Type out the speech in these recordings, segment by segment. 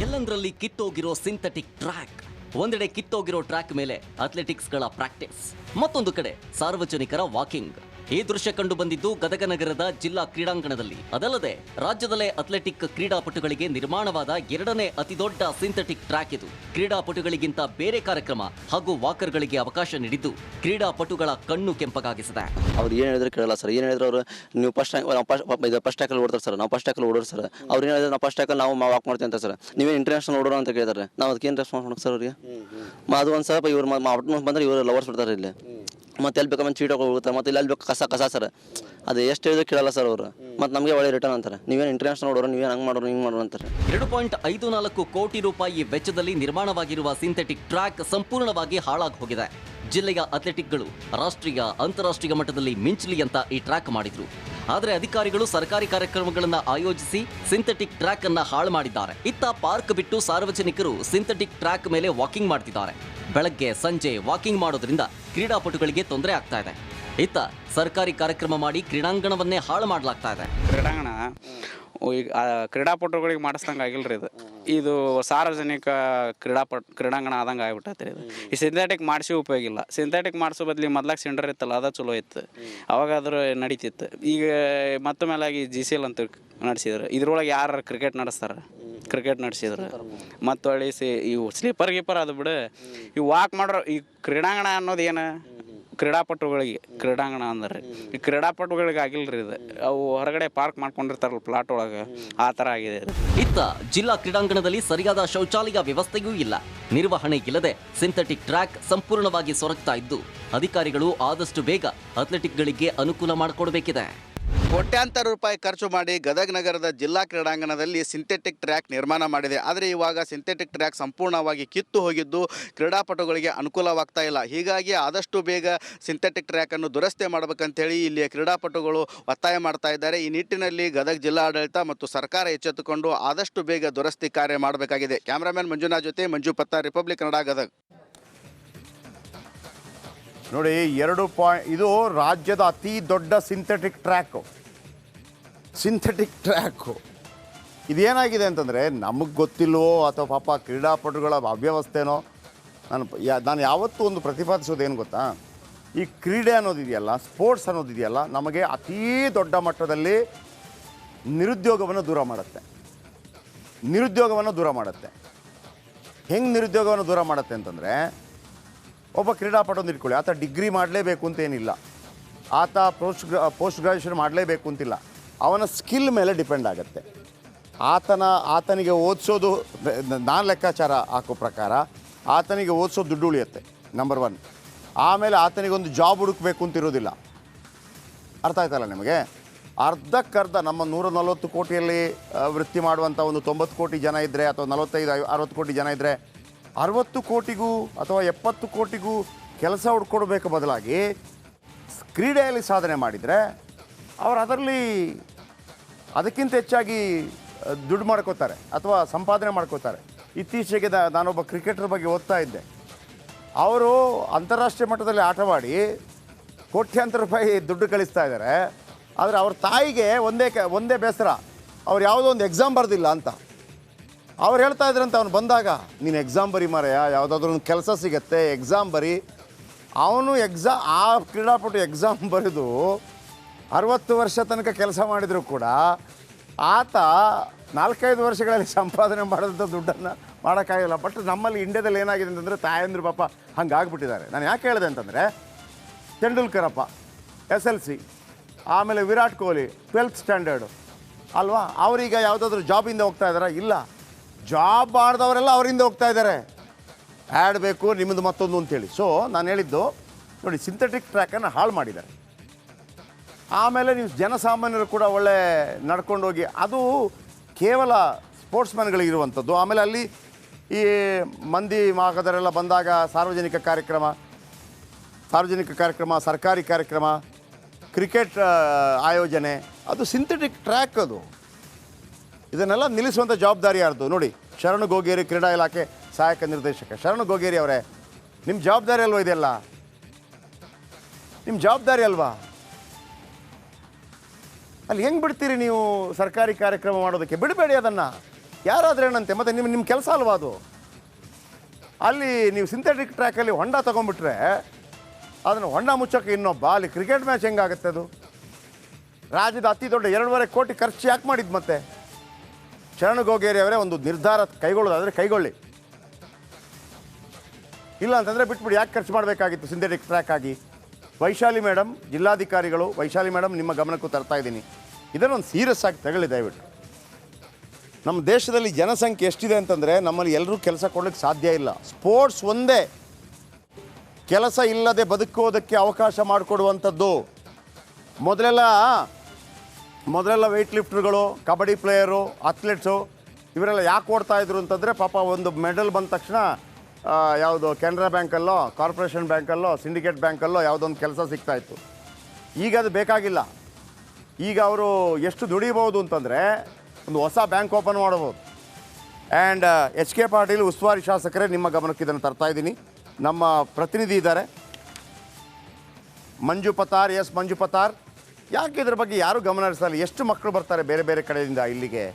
ಎಲ್ಲಂದ್ರಲ್ಲಿ ಕಿತ್ತೋಗಿರೋ synthetic track. ಒಂದೆಡೆ ಕಿತ್ತೋಗಿರೋ track ಮೇಲೆ ಅಥ್ಲೆಟಿಕ್ಸ್ಗಳ practice, ಮತ್ತೊಂದು ಕಡೆ ಸಾರ್ವಜನಿಕರ ವಾಕಿಂಗ್. ಈ ದೃಶ್ಯ ಕಂಡು ಬಂದಿದ್ದು ಗದಗ ನಗರದ ಜಿಲ್ಲಾ ಕ್ರೀಡಾಂಗಣದಲ್ಲಿ. ಅದಲ್ಲದೆ ರಾಜ್ಯದಲ್ಲೇ ಅಥ್ಲೆಟಿಕ್ ಕ್ರೀಡಾಪಟುಗಳಿಗೆ ನಿರ್ಮಾಣವಾದ ಎರಡನೇ ಅತಿದೊಡ್ಡ ಸಿಂಥೆಟಿಕ್ ಟ್ರ್ಯಾಕ್ ಇದು. ಕ್ರೀಡಾಪಟುಗಳಿಗಿಂತ ಬೇರೆ ಕಾರ್ಯಕ್ರಮ ಹಾಗೂ ವಾಕರ್ಗಳಿಗೆ ಅವಕಾಶ ನೀಡಿದ್ದು ಕ್ರೀಡಾಪಟುಗಳ ಕಣ್ಣು ಕೆಂಪಗಾಗಿಸಿದೆ. ಅವ್ರು ಏನು ಹೇಳಿದ್ರೆ ಕೇಳಲ್ಲ ಸರ್. ಏನು ಹೇಳಿದ್ರು ಅವರು, ನೀವು ಫಸ್ಟ್ ಟ್ಯಾಕಲ್ ಓಡ್ತಾರೆ ಸರ್, ನಾವು ಫಸ್ಟ್ ಟ್ಯಾಕಲ್ ಓಡೋರು ಸರ್. ಅವ್ರು ಏನು ಹೇಳಿದ್ರೆ ನಾವು ಫಸ್ಟ್ ಟ್ಯಾಕಲ್ ನಾವು ವಾಕ್ ಮಾಡ್ತೀವಿ ಅಂತ ಸರ್. ನೀವೇ ಇಂಟರ್ನ್ಯಾಷನಲ್ ಓಡೋರು ಅಂತ ಕೇಳಿದಾರೆ. ನಾವು ಅದಕ್ಕೆ ಏನು ರೆಸ್ಪಾನ್ಸ್ ಮಾಡೋದು ಸರ್ ಅವ್ರಿಗೆ? ಅದು ಒಂದು ಸ್ವಲ್ಪ ಇವ್ರು ಬಂದರೆ ಇವರು ಲವರ್ಸ್ ಬಿಡ್ತಾರೆ ಇಲ್ಲಿ. ಮತ್ತೆ ಎಲ್ಲಿ ಬೇಕಾದ್ರೆ ಚೀಟ್ ಹೋಗ್ತಾರೆ, ಮತ್ತೆ ಇಲ್ಲಿ ಬೇಕು ಕಸ ಸರ್. ಅದು ಎಷ್ಟು ಹೇಳಿದ್ರೆ ಕೇಳಲ್ಲ ಸರ್ ಅವರು. ಮತ್ತೆ ನಮಗೆ ಒಳ್ಳೆ ರಿಟರ್ನ್ ಅಂತಾರೆ. ನೀವೇನು ಇಂಟರ್ನ್ಯಾಷನಲ್ ನೋಡೋರು, ನೀವೇನು ಹಂಗೆ ಮಾಡೋರು ಹಿಂಗೆ ಮಾಡೋರು ಅಂತಾರೆ. 2.54 ಕೋಟಿ ರೂಪಾಯಿ ವೆಚ್ಚದಲ್ಲಿ ನಿರ್ಮಾಣವಾಗಿರುವ ಸಿಂಥೆಟಿಕ್ ಟ್ರ್ಯಾಕ್ ಸಂಪೂರ್ಣವಾಗಿ ಹಾಳಾಗಿ ಹೋಗಿದೆ. ಜಿಲ್ಲೆಯ ಅಥ್ಲೆಟಿಕ್ಗಳು ರಾಷ್ಟ್ರೀಯ ಅಂತಾರಾಷ್ಟ್ರೀಯ ಮಟ್ಟದಲ್ಲಿ ಮಿಂಚಲಿ ಅಂತ ಈ ಟ್ರ್ಯಾಕ್ ಮಾಡಿದ್ರು. ಆದರೆ ಅಧಿಕಾರಿಗಳು ಸರ್ಕಾರಿ ಕಾರ್ಯಕ್ರಮಗಳನ್ನು ಆಯೋಜಿಸಿ ಸಿಂಥೆಟಿಕ್ ಟ್ರ್ಯಾಕ್ ಅನ್ನ ಹಾಳು ಮಾಡಿದ್ದಾರೆ. ಇತ್ತ ಪಾರ್ಕ್ ಬಿಟ್ಟು ಸಾರ್ವಜನಿಕರು ಸಿಂಥೆಟಿಕ್ ಟ್ರ್ಯಾಕ್ ಮೇಲೆ ವಾಕಿಂಗ್ ಮಾಡ್ತಿದ್ದಾರೆ. ಬೆಳಗ್ಗೆ ಸಂಜೆ ವಾಕಿಂಗ್ ಮಾಡೋದ್ರಿಂದ ಕ್ರೀಡಾಪಟುಗಳಿಗೆ ತೊಂದರೆ ಆಗ್ತಾ ಇದೆ. ಇತ್ತ ಸರ್ಕಾರಿ ಕಾರ್ಯಕ್ರಮ ಮಾಡಿ ಕ್ರೀಡಾಂಗಣವನ್ನೇ ಹಾಳು ಮಾಡಲಾಗ್ತಾ ಇದೆ. ಕ್ರೀಡಾಂಗಣ ಈಗ ಕ್ರೀಡಾಪಟುಗಳಿಗೆ ಮಾಡಿಸ್ದಂಗೆ ಆಗಿಲ್ರಿ ಇದು ಸಾರ್ವಜನಿಕ ಕ್ರೀಡಾಂಗಣ ಆದಂಗೆ ಆಗಿಬಿಟ್ಟೈತೆ ಇದು. ಈ ಸಿಂಥೆಟಿಕ್ ಮಾಡಿಸಿ ಉಪಯೋಗ ಇಲ್ಲ. ಸಿಂಥೆಟಿಕ್ ಮಾಡಿಸೋ ಬದಲಿ ಮೊದ್ಲಾಗ ಸಿಂಡರ್ ಇತ್ತಲ್ಲ, ಅದು ಚಲೋ ಇತ್ತು, ಅವಾಗಾದ್ರೂ ನಡೀತಿತ್ತು. ಈಗ ಮತ್ತೆ ಮೇಲಾಗಿ GCL ಅಂತ ನಡೆಸಿದ್ರು. ಇದ್ರೊಳಗೆ ಯಾರು ಕ್ರಿಕೆಟ್ ನಡೆಸ್ತಾರೆ, ಕ್ರಿಕೆಟ್ ನಡೆಸಿದ್ರು. ಮತ್ತು ಹೊಳ್ಳಿ ಇವು ಸ್ಲೀಪರ್ ಗೀಪರ್ ಅದು ಬಿಡು, ಇವು ವಾಕ್ ಮಾಡ್ರೋ. ಈ ಕ್ರೀಡಾಂಗಣ ಅನ್ನೋದು ಏನು ಕ್ರೀಡಾಪಟುಗಳಿಗೆ ಕ್ರೀಡಾಂಗಣ ಅಂದ್ರೆ ಈ ಕ್ರೀಡಾಪಟುಗಳಿಗೆ ಆಗಿಲ್ರಿ ಇದು. ಅವು ಹೊರಗಡೆ ಪಾರ್ಕ್ ಮಾಡ್ಕೊಂಡಿರ್ತಾರಲ್ಲ ಪ್ಲಾಟ್ ಒಳಗೆ, ಆ ಥರ ಆಗಿದೆ. ಇತ್ತ ಜಿಲ್ಲಾ ಕ್ರೀಡಾಂಗಣದಲ್ಲಿ ಸರಿಯಾದ ಶೌಚಾಲಯ ವ್ಯವಸ್ಥೆಯೂ ಇಲ್ಲ. ನಿರ್ವಹಣೆ ಇಲ್ಲದೆ ಸಿಂಥೆಟಿಕ್ ಟ್ರ್ಯಾಕ್ ಸಂಪೂರ್ಣವಾಗಿ ಸೊರಗ್ತಾ ಇದ್ದು ಅಧಿಕಾರಿಗಳು ಆದಷ್ಟು ಬೇಗ ಅಥ್ಲೆಟಿಕ್ಗಳಿಗೆ ಅನುಕೂಲ ಮಾಡಿಕೊಡಬೇಕಿದೆ. ಕೋಟ್ಯಾಂತರ ರೂಪಾಯಿ ಖರ್ಚು ಮಾಡಿ ಗದಗ ನಗರದ ಜಿಲ್ಲಾ ಕ್ರೀಡಾಂಗಣದಲ್ಲಿ ಸಿಂಥೆಟಿಕ್ ಟ್ರ್ಯಾಕ್ ನಿರ್ಮಾಣ ಮಾಡಿದೆ. ಆದರೆ ಇವಾಗ ಸಿಂಥೆಟಿಕ್ ಟ್ರ್ಯಾಕ್ ಸಂಪೂರ್ಣವಾಗಿ ಕಿತ್ತು ಹೋಗಿದ್ದು ಕ್ರೀಡಾಪಟುಗಳಿಗೆ ಅನುಕೂಲವಾಗ್ತಾ ಇಲ್ಲ. ಹೀಗಾಗಿ ಆದಷ್ಟು ಬೇಗ ಸಿಂಥೆಟಿಕ್ ಟ್ರ್ಯಾಕನ್ನು ದುರಸ್ತಿ ಮಾಡಬೇಕಂತೇಳಿ ಇಲ್ಲಿಯ ಕ್ರೀಡಾಪಟುಗಳು ಒತ್ತಾಯ ಮಾಡ್ತಾ ಇದ್ದಾರೆ. ಈ ನಿಟ್ಟಿನಲ್ಲಿ ಗದಗ ಜಿಲ್ಲಾಡಳಿತ ಮತ್ತು ಸರ್ಕಾರ ಎಚ್ಚೆತ್ತುಕೊಂಡು ಆದಷ್ಟು ಬೇಗ ದುರಸ್ತಿ ಕಾರ್ಯ ಮಾಡಬೇಕಾಗಿದೆ. ಕ್ಯಾಮ್ರಾಮನ್ ಮಂಜುನಾಥ್ ಜೊತೆ ಮಂಜು ಪತ್ತಾರ್, ರಿಪಬ್ಲಿಕ್ ಕನ್ನಡ, ಗದಗ. ನೋಡಿ, ಇದು ರಾಜ್ಯದ ಅತಿ ದೊಡ್ಡ ಸಿಂಥೆಟಿಕ್ ಟ್ರ್ಯಾಕು. ಇದೇನಾಗಿದೆ ಅಂತಂದರೆ ನಮಗೆ ಗೊತ್ತಿಲ್ವೋ ಅಥವಾ ಪಾಪ ಕ್ರೀಡಾಪಟುಗಳ ಅವ್ಯವಸ್ಥೆನೋ, ನಾನು ಯಾವತ್ತೂ ಒಂದು ಪ್ರತಿಪಾದಿಸೋದೇನು ಗೊತ್ತಾ, ಈ ಕ್ರೀಡೆ ಅನ್ನೋದಿದೆಯಲ್ಲ, ಸ್ಪೋರ್ಟ್ಸ್ ಅನ್ನೋದಿದೆಯಲ್ಲ, ನಮಗೆ ಅತೀ ದೊಡ್ಡ ಮಟ್ಟದಲ್ಲಿ ನಿರುದ್ಯೋಗವನ್ನು ದೂರ ಮಾಡುತ್ತೆ. ಹೆಂಗೆ ನಿರುದ್ಯೋಗವನ್ನು ದೂರ ಮಾಡುತ್ತೆ ಅಂತಂದರೆ, ಒಬ್ಬ ಕ್ರೀಡಾಪಟು ಅಂತ ಇಟ್ಕೊಳ್ಳಿ, ಆತ ಡಿಗ್ರಿ ಮಾಡಲೇಬೇಕು ಅಂತೇನಿಲ್ಲ, ಆತ ಪೋಸ್ಟ್ ಗ್ರಾಜ್ಯುಯೇಷನ್ ಮಾಡಲೇಬೇಕು ಅಂತಿಲ್ಲ. ಅವನ ಸ್ಕಿಲ್ ಮೇಲೆ ಡಿಪೆಂಡ್ ಆಗುತ್ತೆ. ಆತನಿಗೆ ಓದಿಸೋದು, ನಾನು ಲೆಕ್ಕಾಚಾರ ಹಾಕೋ ಪ್ರಕಾರ ಆತನಿಗೆ ಓದಿಸೋದು ದುಡ್ಡು ಉಳಿಯುತ್ತೆ, ನಂಬರ್ 1. ಆಮೇಲೆ ಆತನಿಗೊಂದು ಜಾಬ್ ಹುಡುಕಬೇಕು ಅಂತಿರೋದಿಲ್ಲ. ಅರ್ಥ ಆಯ್ತಲ್ಲ ನಿಮಗೆ? ಅರ್ಧಕ್ಕರ್ಧ ನಮ್ಮ 140 ಕೋಟಿಯಲ್ಲಿ ವೃತ್ತಿ ಮಾಡುವಂಥ ಒಂದು 90 ಕೋಟಿ ಜನ ಇದ್ದರೆ, ಅಥವಾ 45-60 ಕೋಟಿ ಜನ ಇದ್ದರೆ, 60 ಕೋಟಿಗೂ ಅಥವಾ 70 ಕೋಟಿಗೂ ಕೆಲಸ ಹುಡ್ಕೊಡ್ಬೇಕು ಬದಲಾಗಿ ಕ್ರೀಡೆಯಲ್ಲಿ ಸಾಧನೆ ಮಾಡಿದರೆ ಅವರು ಅದರಲ್ಲಿ ಅದಕ್ಕಿಂತ ಹೆಚ್ಚಾಗಿ ದುಡ್ಡು ಮಾಡ್ಕೋತಾರೆ ಅಥವಾ ಸಂಪಾದನೆ ಮಾಡ್ಕೋತಾರೆ. ಇತ್ತೀಚೆಗೆ ನಾನೊಬ್ಬ ಕ್ರಿಕೆಟರ್ ಬಗ್ಗೆ ಓದ್ತಾ ಇದ್ದೆ. ಅವರು ಅಂತಾರಾಷ್ಟ್ರೀಯ ಮಟ್ಟದಲ್ಲಿ ಆಟವಾಡಿ ಕೋಟ್ಯಾಂತರ ರೂಪಾಯಿ ದುಡ್ಡು ಗಳಿಸ್ತಾ ಇದ್ದಾರೆ. ಆದರೆ ಅವ್ರ ತಾಯಿಗೆ ಒಂದೇ ಬೇಸರ, ಅವ್ರು ಯಾವುದೋ ಒಂದು ಎಕ್ಸಾಮ್ ಬರೆದಿಲ್ಲ ಅಂತ. ಅವ್ರು ಹೇಳ್ತಾ ಇದ್ರಂತ, ಅವ್ನು ಬಂದಾಗ, ನೀನು ಎಕ್ಸಾಮ್ ಬರಿ ಮಾರಾಯ, ಯಾವುದಾದ್ರೂ ಒಂದು ಕೆಲಸ ಸಿಗತ್ತೆ, ಎಕ್ಸಾಮ್ ಬರಿ. ಅವನು ಆ ಕ್ರೀಡಾಪಟು ಎಕ್ಸಾಮ್ ಬರೆದು 60 ವರ್ಷ ತನಕ ಕೆಲಸ ಮಾಡಿದರೂ ಕೂಡ ಆತ 4-5 ವರ್ಷಗಳಲ್ಲಿ ಸಂಪಾದನೆ ಮಾಡಿದಂಥ ದುಡ್ಡನ್ನು ಮಾಡೋಕ್ಕಾಗಿಲ್ಲ. ಬಟ್ ನಮ್ಮಲ್ಲಿ ಇಂಡಿಯಾದಲ್ಲಿ ಏನಾಗಿದೆ ಅಂತಂದರೆ, ತಾಯಂದ್ರು ಪಾಪ ಹಂಗಾಗ್ಬಿಟ್ಟಿದ್ದಾರೆ. ನಾನು ಯಾಕೆ ಹೇಳಿದೆ ಅಂತಂದರೆ, ತೆಂಡೂಲ್ಕರಪ್ಪ SLC, ಆಮೇಲೆ ವಿರಾಟ್ ಕೊಹ್ಲಿ 12th ಸ್ಟ್ಯಾಂಡರ್ಡು ಅಲ್ವಾ, ಅವರೀಗ ಯಾವುದಾದ್ರೂ ಜಾಬಿಂದ ಹೋಗ್ತಾ ಇದ್ದಾರಾ? ಇಲ್ಲ. ಜಾಬ್ ಮಾಡಿದವರೆಲ್ಲ ಅವರಿಂದ ಹೋಗ್ತಾ ಇದ್ದಾರೆ. ಆ್ಯಡ್ ಬೇಕು ನಿಮ್ಮದು ಮತ್ತೊಂದು ಅಂತೇಳಿ. ಸೊ ನಾನು ಹೇಳಿದ್ದು ನೋಡಿ, ಸಿಂಥೆಟಿಕ್ ಟ್ರ್ಯಾಕನ್ನು ಹಾಳು ಮಾಡಿದ್ದಾರೆ. ಆಮೇಲೆ ನೀವು ಜನಸಾಮಾನ್ಯರು ಕೂಡ ಒಳ್ಳೆ ನಡ್ಕೊಂಡು ಹೋಗಿ, ಅದು ಕೇವಲ ಸ್ಪೋರ್ಟ್ಸ್ಮನ್ಗಳಿಗಿರುವಂಥದ್ದು. ಆಮೇಲೆ ಅಲ್ಲಿ ಈ ಮಂದಿ ಮಾಗದರೆಲ್ಲ ಬಂದಾಗ ಸಾರ್ವಜನಿಕ ಕಾರ್ಯಕ್ರಮ, ಸರ್ಕಾರಿ ಕಾರ್ಯಕ್ರಮ, ಕ್ರಿಕೆಟ್ ಆಯೋಜನೆ, ಅದು ಸಿಂಥೆಟಿಕ್ ಟ್ರ್ಯಾಕ್. ಅದು ಇದನ್ನೆಲ್ಲ ನಿಲ್ಲಿಸುವಂಥ ಜವಾಬ್ದಾರಿ ಯಾರ್ದು? ನೋಡಿ, ಶರಣು ಗೋಗೇರಿ, ಕ್ರೀಡಾ ಇಲಾಖೆ ಸಹಾಯಕ ನಿರ್ದೇಶಕ ಶರಣು ಗೋಗೇರಿ ಅವರೇ, ನಿಮ್ಮ ಜವಾಬ್ದಾರಿ ಅಲ್ವಾ ಇದೆಲ್ಲ? ನಿಮ್ಮ ಜವಾಬ್ದಾರಿ ಅಲ್ವಾ? ಅಲ್ಲಿ ಹೆಂಗೆ ಬಿಡ್ತೀರಿ ನೀವು ಸರ್ಕಾರಿ ಕಾರ್ಯಕ್ರಮ ಮಾಡೋದಕ್ಕೆ? ಬಿಡಬೇಡಿ ಅದನ್ನು. ಯಾರಾದ್ರೆ ಏನಂತೆ ಮತ್ತೆ ನಿಮ್ಮ ಕೆಲಸ ಅಲ್ವಾ ಅದು? ಅಲ್ಲಿ ನೀವು ಸಿಂಥೆಟಿಕ್ ಟ್ರ್ಯಾಕಲ್ಲಿ ಹೊಂಡ ತೊಗೊಂಡ್ಬಿಟ್ರೆ ಅದನ್ನು ಹೊಂಡ ಮುಚ್ಚೋಕ್ಕೆ ಇನ್ನೊಬ್ಬ, ಅಲ್ಲಿ ಕ್ರಿಕೆಟ್ ಮ್ಯಾಚ್ ಹೆಂಗಾಗುತ್ತೆ ಅದು? ರಾಜ್ಯದ ಅತಿ ದೊಡ್ಡ 2.5 ಕೋಟಿ ಖರ್ಚು ಯಾಕೆ ಮಾಡಿದ್ದು ಮತ್ತೆ? ಶರಣು ಗೋಗೇರಿ ಅವರೇ ಒಂದು ನಿರ್ಧಾರ ಕೈಗೊಳ್ಳೋದಾದರೆ ಕೈಗೊಳ್ಳಿ, ಇಲ್ಲ ಅಂತಂದರೆ ಬಿಟ್ಬಿಡಿ. ಯಾಕೆ ಖರ್ಚು ಮಾಡಬೇಕಾಗಿತ್ತು ಸಿಂಥೆಟಿಕ್ ಟ್ರ್ಯಾಕ್ ಆಗಿ? ವೈಶಾಲಿ ಮೇಡಮ್, ಜಿಲ್ಲಾಧಿಕಾರಿಗಳು, ವೈಶಾಲಿ ಮೇಡಮ್ ನಿಮ್ಮ ಗಮನಕ್ಕೂ ತರ್ತಾ ಇದ್ದೀನಿ, ಇದನ್ನೊಂದು ಸೀರಿಯಸ್ ಆಗಿ ತಗೊಳ್ಳಿ ದಯವಿಟ್ಟು. ನಮ್ಮ ದೇಶದಲ್ಲಿ ಜನಸಂಖ್ಯೆ ಎಷ್ಟಿದೆ ಅಂತಂದರೆ ನಮ್ಮಲ್ಲಿ ಎಲ್ಲರೂ ಕೆಲಸ ಕೊಡಲಿಕ್ಕೆ ಸಾಧ್ಯ ಇಲ್ಲ. ಸ್ಪೋರ್ಟ್ಸ್ ಒಂದೇ ಕೆಲಸ ಇಲ್ಲದೆ ಬದುಕೋದಕ್ಕೆ ಅವಕಾಶ ಮಾಡಿಕೊಡುವಂಥದ್ದು. ಮೊದಲೆಲ್ಲ ವೆಯ್ಟ್ ಲಿಫ್ಟರ್ಗಳು, ಕಬಡ್ಡಿ ಪ್ಲೇಯರು, ಅಥ್ಲೆಟ್ಸು ಇವರೆಲ್ಲ ಯಾಕೆ ಓಡ್ತಾಯಿದ್ರು ಅಂತಂದರೆ ಪಾಪ ಒಂದು ಮೆಡಲ್ ಬಂದ ತಕ್ಷಣ ಯಾವುದು ಕೆನರಾ ಬ್ಯಾಂಕಲ್ಲೋ, ಕಾರ್ಪೊರೇಷನ್ ಬ್ಯಾಂಕಲ್ಲೋ, ಸಿಂಡಿಕೇಟ್ ಬ್ಯಾಂಕಲ್ಲೋ ಯಾವುದೊಂದು ಕೆಲಸ ಸಿಗ್ತಾಯಿತ್ತು. ಈಗ ಅದು ಬೇಕಾಗಿಲ್ಲ. ಈಗ ಅವರು ಎಷ್ಟು ದುಡಿಬೋದು ಅಂತಂದರೆ ಒಂದು ಹೊಸ ಬ್ಯಾಂಕ್ ಓಪನ್ ಮಾಡ್ಬೋದು. ಆ್ಯಂಡ್ ಎಚ್ ಕೆ ಪಾಟೀಲ್ ಉಸ್ತುವಾರಿ ಶಾಸಕರೇ, ನಿಮ್ಮ ಗಮನಕ್ಕೆ ಇದನ್ನು ತರ್ತಾ ಇದ್ದೀನಿ. ನಮ್ಮ ಪ್ರತಿನಿಧಿ ಇದ್ದಾರೆ ಮಂಜು ಪತಾರ್. ಮಂಜು ಪತಾರ್, ಯಾಕೆ ಇದ್ರ ಬಗ್ಗೆ ಯಾರೂ ಗಮನ ಹರಿಸಲ್ಲ? ಎಷ್ಟು ಮಕ್ಕಳು ಬರ್ತಾರೆ ಬೇರೆ ಬೇರೆ ಕಡೆಯಿಂದ ಇಲ್ಲಿಗೆ?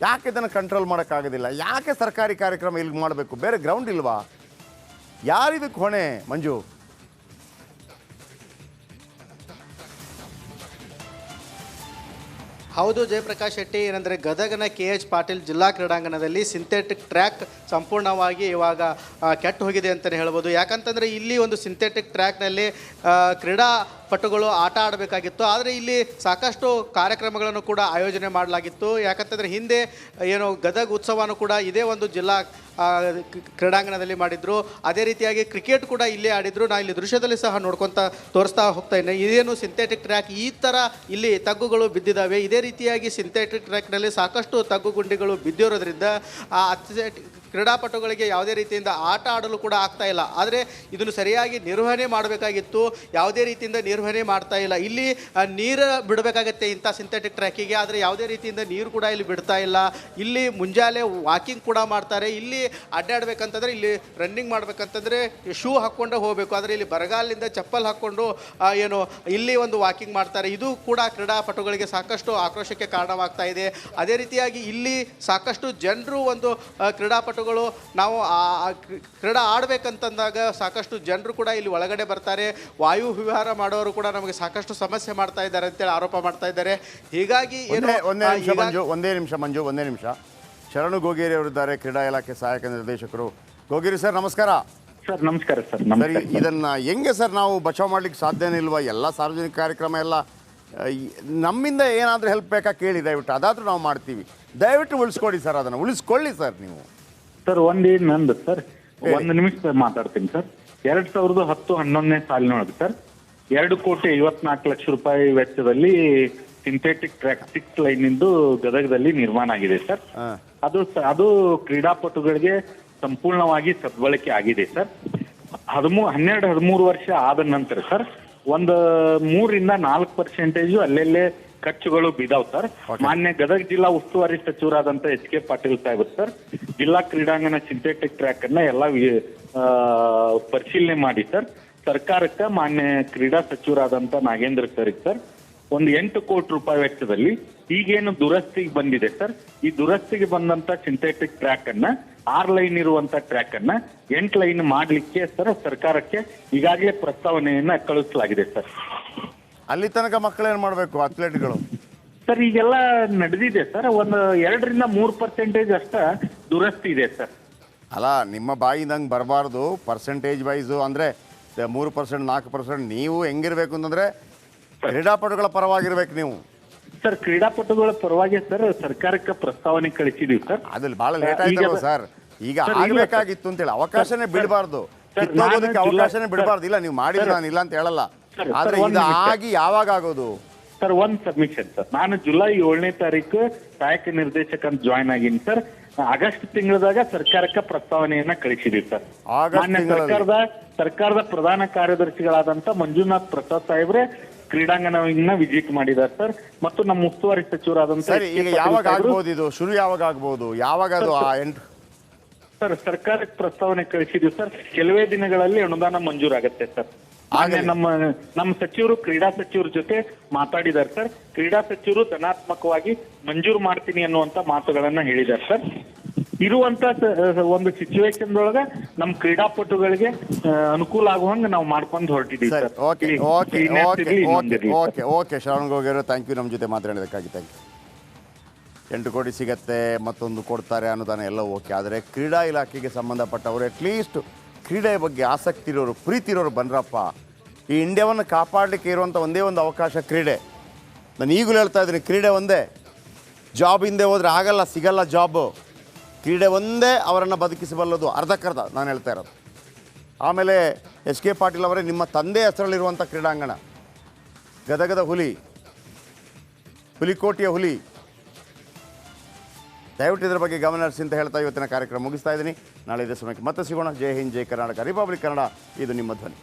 ಯಾಕೆ ಇದನ್ನು ಕಂಟ್ರೋಲ್ ಮಾಡೋಕ್ಕಾಗೋದಿಲ್ಲ? ಯಾಕೆ ಸರ್ಕಾರಿ ಕಾರ್ಯಕ್ರಮ ಇಲ್ಲಿ ಮಾಡಬೇಕು? ಬೇರೆ ಗ್ರೌಂಡ್ ಇಲ್ವಾ? ಯಾರಿದಕ್ಕೆ ಹೊಣೆ ಮಂಜು? ಹೌದು ಜಯಪ್ರಕಾಶ್ ಶೆಟ್ಟಿ, ಏನಂದರೆ ಗದಗನ KH ಪಾಟೀಲ್ ಜಿಲ್ಲಾ ಕ್ರೀಡಾಂಗಣದಲ್ಲಿ ಸಿಂಥೆಟಿಕ್ ಟ್ರ್ಯಾಕ್ ಸಂಪೂರ್ಣವಾಗಿ ಇವಾಗ ಕೆಟ್ಟು ಹೋಗಿದೆ ಅಂತಲೇ ಹೇಳ್ಬೋದು. ಯಾಕಂತಂದರೆ ಇಲ್ಲಿ ಒಂದು ಸಿಂಥೆಟಿಕ್ ಟ್ರ್ಯಾಕ್ನಲ್ಲಿ ಕ್ರೀಡಾಪಟುಗಳು ಆಟ ಆಡಬೇಕಾಗಿತ್ತು. ಆದರೆ ಇಲ್ಲಿ ಸಾಕಷ್ಟು ಕಾರ್ಯಕ್ರಮಗಳನ್ನು ಕೂಡ ಆಯೋಜನೆ ಮಾಡಲಾಗಿತ್ತು. ಯಾಕಂತಂದರೆ ಹಿಂದೆ ಏನು ಗದಗ ಉತ್ಸವನೂ ಕೂಡ ಇದೇ ಒಂದು ಜಿಲ್ಲಾ ಕ್ರೀಡಾಂಗಣದಲ್ಲಿ ಮಾಡಿದ್ರು. ಅದೇ ರೀತಿಯಾಗಿ ಕ್ರಿಕೆಟ್ ಕೂಡ ಇಲ್ಲೇ ಆಡಿದ್ರು. ನಾನು ಇಲ್ಲಿ ದೃಶ್ಯದಲ್ಲಿ ಸಹ ನೋಡ್ಕೊತಾ ತೋರಿಸ್ತಾ ಹೋಗ್ತಾ ಇದ್ದೇನೆ. ಇದೇನು ಸಿಂಥೆಟಿಕ್ ಟ್ರ್ಯಾಕ್, ಈ ಥರ ಇಲ್ಲಿ ತಗ್ಗುಗಳು ಬಿದ್ದಿದ್ದಾವೆ. ಇದೇ ರೀತಿಯಾಗಿ ಸಿಂಥೆಟಿಕ್ ಟ್ರ್ಯಾಕ್ನಲ್ಲಿ ಸಾಕಷ್ಟು ತಗ್ಗು ಗುಂಡಿಗಳು ಬಿದ್ದಿರೋದ್ರಿಂದ ಆ ಕ್ರೀಡಾಪಟುಗಳಿಗೆ ಯಾವುದೇ ರೀತಿಯಿಂದ ಆಟ ಆಡಲು ಕೂಡ ಆಗ್ತಾ ಇಲ್ಲ. ಆದರೆ ಇದನ್ನು ಸರಿಯಾಗಿ ನಿರ್ವಹಣೆ ಮಾಡಬೇಕಾಗಿತ್ತು, ಯಾವುದೇ ರೀತಿಯಿಂದ ನಿರ್ವಹಣೆ ಮಾಡ್ತಾ ಇಲ್ಲ. ಇಲ್ಲಿ ನೀರು ಬಿಡಬೇಕಾಗತ್ತೆ ಇಂಥ ಸಿಂಥೆಟಿಕ್ ಟ್ರ್ಯಾಕಿಗೆ, ಆದರೆ ಯಾವುದೇ ರೀತಿಯಿಂದ ನೀರು ಕೂಡ ಇಲ್ಲಿ ಬಿಡ್ತಾ ಇಲ್ಲ. ಇಲ್ಲಿ ಮುಂಜಾನೆ ವಾಕಿಂಗ್ ಕೂಡ ಮಾಡ್ತಾರೆ. ಇಲ್ಲಿ ಅಡ್ಡಾಡಬೇಕಂತಂದರೆ, ಇಲ್ಲಿ ರನ್ನಿಂಗ್ ಮಾಡಬೇಕಂತಂದರೆ ಶೂ ಹಾಕ್ಕೊಂಡು ಹೋಗಬೇಕು. ಆದರೆ ಇಲ್ಲಿ ಬರಗಾಲಿಂದ ಚಪ್ಪಲ್ ಹಾಕ್ಕೊಂಡು ಏನು ಇಲ್ಲಿ ಒಂದು ವಾಕಿಂಗ್ ಮಾಡ್ತಾರೆ. ಇದು ಕೂಡ ಕ್ರೀಡಾಪಟುಗಳಿಗೆ ಸಾಕಷ್ಟು ಆಕ್ರೋಶಕ್ಕೆ ಕಾರಣವಾಗ್ತಾ ಇದೆ. ಅದೇ ರೀತಿಯಾಗಿ ಇಲ್ಲಿ ಸಾಕಷ್ಟು ಜನರು ಒಂದು ಕ್ರೀಡಾಪಟುಗಳು ನಾವು ಕ್ರೀಡಾ ಆಡಬೇಕಂತಂದಾಗ ಸಾಕಷ್ಟು ಜನರು ಕೂಡ ಇಲ್ಲಿ ಒಳಗಡೆ ಬರ್ತಾರೆ. ವಾಯು ವಿಹಾರ ಮಾಡೋರು ಕೂಡ ನಮಗೆ ಸಾಕಷ್ಟು ಸಮಸ್ಯೆ ಮಾಡ್ತಾ ಇದ್ದಾರೆ ಅಂತೇಳಿ ಆರೋಪ ಮಾಡ್ತಾ ಇದ್ದಾರೆ. ಹೀಗಾಗಿ ಒಂದೇ ನಿಮಿಷ ಶರಣು ಗೋಗೇರಿ ಅವರಿದ್ದಾರೆ, ಕ್ರೀಡಾ ಇಲಾಖೆ ಸಹಾಯಕ ನಿರ್ದೇಶಕರು. ಗೋಗೇರಿ ಸರ್ ನಮಸ್ಕಾರ. ಸರ್ ನಮಸ್ಕಾರ ಸರ್. ಸರಿ, ಇದನ್ನು ಹೆಂಗೆ ಸರ್ ನಾವು ಬಚಾವ್ ಮಾಡ್ಲಿಕ್ಕೆ ಸಾಧ್ಯನೇ ಇಲ್ವಾ? ಎಲ್ಲ ಸಾರ್ವಜನಿಕ ಕಾರ್ಯಕ್ರಮ ಎಲ್ಲ ನಮ್ಮಿಂದ ಏನಾದರೂ ಹೆಲ್ಪ್ ಬೇಕಾ ಕೇಳಿ ದಯವಿಟ್ಟು, ಅದಾದರೂ ನಾವು ಮಾಡ್ತೀವಿ. ದಯವಿಟ್ಟು ಉಳಿಸ್ಕೊಡಿ ಸರ್, ಅದನ್ನು ಉಳಿಸ್ಕೊಳ್ಳಿ ಸರ್ ನೀವು. ಸರ್ ನಂದು ಸರ್ 1 ನಿಮಿಷ ಮಾತಾಡ್ತೀನಿ ಸರ್. 2010-11ನೇ ಸಾಲಿನೊಳಗೆ ಸರ್ 2,54,00,000 ರೂಪಾಯಿ ವೆಚ್ಚದಲ್ಲಿ ಸಿಂಥೆಟಿಕ್ ಟ್ರ್ಯಾಕ್ 6 ಲೈನಿಂದು ಗದಗದಲ್ಲಿ ನಿರ್ಮಾಣ ಆಗಿದೆ ಸರ್. ಅದು ಕ್ರೀಡಾಪಟುಗಳಿಗೆ ಸಂಪೂರ್ಣವಾಗಿ ಸದ್ಬಳಕೆ ಆಗಿದೆ ಸರ್. 12-13 ವರ್ಷ ಆದ ನಂತರ ಸರ್ ಒಂದು 3-4% ಅಲ್ಲೆಲ್ಲೇ ಖರ್ಚುಗಳು ಬಿದ್ದಾವ್ ಸರ್. ಮಾನ್ಯ ಗದಗ ಜಿಲ್ಲಾ ಉಸ್ತುವಾರಿ ಸಚಿವರಾದಂತ H K Patil Saheb sir ಜಿಲ್ಲಾ ಕ್ರೀಡಾಂಗಣ ಸಿಂಥೆಟಿಕ್ ಟ್ರ್ಯಾಕ್ ಅನ್ನ ಎಲ್ಲ ಪರಿಶೀಲನೆ ಮಾಡಿ ಸರ್ ಸರ್ಕಾರಕ್ಕೆ ಮಾನ್ಯ ಕ್ರೀಡಾ ಸಚಿವರಾದಂತ ನಾಗೇಂದ್ರ ಸರ್ ಸರ್ ಒಂದು 8 ಕೋಟಿ ರೂಪಾಯಿ ವೆಚ್ಚದಲ್ಲಿ ಈಗೇನು ದುರಸ್ತಿಗೆ ಬಂದಿದೆ ಸರ್, ಈ ದುರಸ್ತಿಗೆ ಬಂದಂತ ಸಿಂಥೆಟಿಕ್ ಟ್ರ್ಯಾಕ್ ಅನ್ನ 6 ಲೈನ್ ಇರುವಂತ ಟ್ರ್ಯಾಕ್ ಅನ್ನ 8 ಲೈನ್ ಮಾಡ್ಲಿಕ್ಕೆ ಸರ್ ಸರ್ಕಾರಕ್ಕೆ ಈಗಾಗಲೇ ಪ್ರಸ್ತಾವನೆಯನ್ನ ಕಳಿಸಲಾಗಿದೆ ಸರ್. ಅಲ್ಲಿ ತನಕ ಮಕ್ಕಳು ಏನ್ ಮಾಡ್ಬೇಕು ಅಥ್ಲೆಟ್ಗಳು? ಸರ್ ಈಗೆಲ್ಲ ನಡೆದಿದೆ ಸರ್, ಒಂದು 2-3% ಅಷ್ಟ ದುರಸ್ತಿ ಇದೆ ಸರ್. ಅಲ್ಲ, ನಿಮ್ಮ ಬಾಯಿದಂಗೆ ಬರಬಾರ್ದು ಪರ್ಸೆಂಟೇಜ್ ವೈಸು. ಅಂದರೆ 3%, 4%. ನೀವು ಹೆಂಗಿರ್ಬೇಕು ಅಂತಂದ್ರೆ ಕ್ರೀಡಾಪಟುಗಳ ಪರವಾಗಿರ್ಬೇಕು ನೀವು. ಸರ್ ಕ್ರೀಡಾಪಟುಗಳ ಪರವಾಗಿ ಸರ್ ಸರ್ಕಾರಕ್ಕೆ ಪ್ರಸ್ತಾವನೆ ಕಳಿಸಿದೀವಿ ಸರ್. ಅದ್ರಲ್ಲಿ ಬಹಳ ಲೇಟ್ ಆಯ್ತಲ್ಲ ಸರ್, ಈಗ ಆಗ್ಬೇಕಾಗಿತ್ತು ಅಂತೇಳಿ ಅವಕಾಶನೇ ಬಿಡಬಾರ್ದು, ಅವಕಾಶನೇ ಬಿಡಬಾರ್ದು. ಇಲ್ಲ ನೀವು ಮಾಡಿದ್ರೆ ನಾನು ಇಲ್ಲ ಅಂತ ಹೇಳಲ್ಲ, ಆದ್ರೆ ಇದು ಆಗಿ ಯಾವಾಗ ಆಗೋದು ಸರ್? ಒಂದು ಸಬ್ಮಿಷನ್ ಸರ್, ನಾನು ಜುಲೈ 7ನೇ ತಾರೀಕು ಸಹಾಯಕ ನಿರ್ದೇಶಕ ಅಂತ ಜಾಯ್ನ್ ಆಗೀನಿ ಸರ್. ಆಗಸ್ಟ್ ತಿಂಗಳದಾಗ ಸರ್ಕಾರಕ್ಕೆ ಪ್ರಸ್ತಾವನೆಯನ್ನ ಕಳಿಸಿದೀವಿ ಸರ್. ಮಾನ್ಯ ಸರ್ಕಾರದ ಪ್ರಧಾನ ಕಾರ್ಯದರ್ಶಿಗಳಾದಂತ ಮಂಜುನಾಥ್ ಪ್ರಸಾದ್ ಸಾಹೇಬ್ರೆ ಕ್ರೀಡಾಂಗಣವನ್ನ ವಿಸಿಟ್ ಮಾಡಿದ್ದಾರೆ ಸರ್. ಮತ್ತು ನಮ್ಮ ಉಸ್ತುವಾರಿ ಸಚಿವರಾದಂತ ಈಗ ಯಾವಾಗ ಆಗ್ಬೋದು ಇದು ಶುರು? ಯಾವಾಗ ಆಗ್ಬೋದು? ಯಾವಾಗ ಅದು ಸರ್ ಸರ್ಕಾರಕ್ಕೆ ಪ್ರಸ್ತಾವನೆ ಕಳಿಸಿದೀವಿ ಸರ್. ಕೆಲವೇ ದಿನಗಳಲ್ಲಿ ಅನುದಾನ ಮಂಜೂರಾಗತ್ತೆ ಸರ್. ಮಾನ್ಯ ನಮ್ಮ ಸಚಿವರು ಕ್ರೀಡಾ ಸಚಿವರ ಜೊತೆ ಮಾತಾಡಿದ್ದಾರೆ ಸರ್. ಕ್ರೀಡಾ ಸಚಿವರು ಧನಾತ್ಮಕವಾಗಿ ಮಂಜೂರು ಮಾಡ್ತೀನಿ ಅನ್ನುವಂತ ಮಾತುಗಳನ್ನ ಹೇಳಿದ್ದಾರೆ ಸರ್. ಇರುವಂತ ಒಂದು ಸಿಚುವೇಶನ್ ಒಳಗ ನಮ್ಮ ಕ್ರೀಡಾಪಟುಗಳಿಗೆ ಅನುಕೂಲ ಆಗುವಂಗ ನಾವು ಮಾಡ್ಕೊಂಡು ಹೊರಟಿದ್ದೀವಿ ಸರಿ, ಸರ್. ಓಕೆ ಈ- ಓಕೆ ಈ next ಓಕೆ ಇರ್ಲಿ ಇನ್ನೊಂದು ಓಕೆ ಇರ್ಲಿ ಓಕೆ ಓಕೆ ಶರವಣ ಗೋಗಿಯವರು ಥ್ಯಾಂಕ್ ಯು ನಮ್ಮ ಜೊತೆ ಮಾತಾಡೋದಕ್ಕಾಗಿ ಥ್ಯಾಂಕ್ ಯು. 8 ಕೋಟಿ ಸಿಗತ್ತೆ, ಮತ್ತೊಂದು ಕೊಡ್ತಾರೆ ಅನುದಾನ ಎಲ್ಲ ಓಕೆ. ಆದರೆ ಕ್ರೀಡಾ ಇಲಾಖೆಗೆ ಸಂಬಂಧಪಟ್ಟವರು ಅಟ್ಲೀಸ್ಟ್ ಕ್ರೀಡೆಯ ಬಗ್ಗೆ ಆಸಕ್ತಿ ಇರೋರು, ಪ್ರೀತಿ ಇರೋರು ಬನ್ರಪ್ಪ. ಈ ಇಂಡಿಯಾವನ್ನು ಕಾಪಾಡಲಿಕ್ಕೆ ಇರುವಂಥ ಒಂದೇ ಒಂದು ಅವಕಾಶ ಕ್ರೀಡೆ. ನಾನು ಈಗಲೂ ಹೇಳ್ತಾ ಇದ್ದೀನಿ, ಕ್ರೀಡೆ ಒಂದೇ. ಜಾಬ್ ಹಿಂದೆ ಹೋದರೆ ಆಗಲ್ಲ, ಸಿಗಲ್ಲ ಜಾಬು. ಕ್ರೀಡೆ ಒಂದೇ ಅವರನ್ನು ಬದುಕಿಸಬಲ್ಲದು, ಅರ್ಧಕ್ಕರ್ಧ ನಾನು ಹೇಳ್ತಾ ಇರೋದು. ಆಮೇಲೆ ಎಚ್ ಕೆ ಪಾಟೀಲ್ ಅವರೇ, ನಿಮ್ಮ ತಂದೆ ಹೆಸರಲ್ಲಿರುವಂಥ ಕ್ರೀಡಾಂಗಣ ಗದಗದ ಹುಲಿ, ಹುಲಿಕೋಟೆಯ ಹುಲಿ, ದಯವಿಟ್ಟು ಇದರ ಬಗ್ಗೆ ಗಮನ ಹರಿಸಿ ಅಂತ ಹೇಳ್ತಾ ಇವತ್ತಿನ ಕಾರ್ಯಕ್ರಮ ಮುಗಿಸ್ತಾ ಇದ್ದೀನಿ. ನಾಳೆ ಇದೇ ಸಮಯಕ್ಕೆ ಮತ್ತೆ ಸಿಗೋಣ. ಜೈ ಹಿಂದ್, ಜೈ ಕರ್ನಾಟಕ, ರಿಪಬ್ಲಿಕ್ ಕನ್ನಡ, ಇದು ನಿಮ್ಮ ಧ್ವನಿ.